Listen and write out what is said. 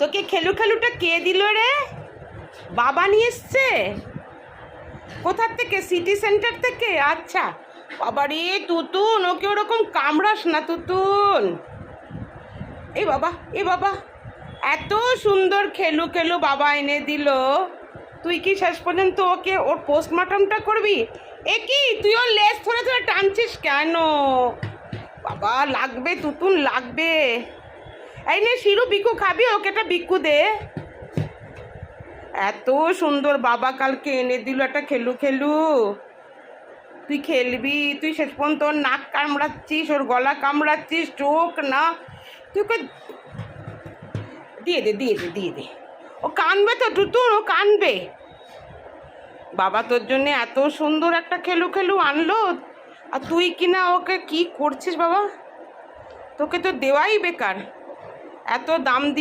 তোকে খেলু খেলুটা কে দিল রে? বাবা নিয়ে এসছে? কোথার থেকে? সিটি সেন্টার থেকে? আচ্ছা। বাবা রে তুতুন, ওকে ওরকম কামড়াস না তুতুন। এ বাবা, এ বাবা, এত সুন্দর খেলু খেলু বাবা এনে দিল, তুই কি শেষ পর্যন্ত ওকে ওর পোস্টমর্টমটা করবি? এ কি তুই ওর লেজ ধরে ধরে টানছিস কেন? বাবা লাগবে তুতুন, লাগবে। এই নে শিরু, বিকু খাবি? ওকে একটা বিকু দে। এত সুন্দর বাবা কালকে এনে দিল একটা খেলু খেলু, তুই খেলবি? তুই শেষ পর্যন্ত ওর নাক কামড়াচ্ছিস, ওর গলা কামড়াচ্ছিস, চোখ না। তুই ওকে দিয়ে দে, দিয়ে দে, দিয়ে দে। ও কানবে তো টুতুন, ও কানবে। বাবা তোর জন্য এত সুন্দর একটা খেলু খেলু আনলো, আর তুই কিনা ওকে কি করছিস বাবা? তোকে তো দেওয়াই বেকার, এত দাম দিয়ে।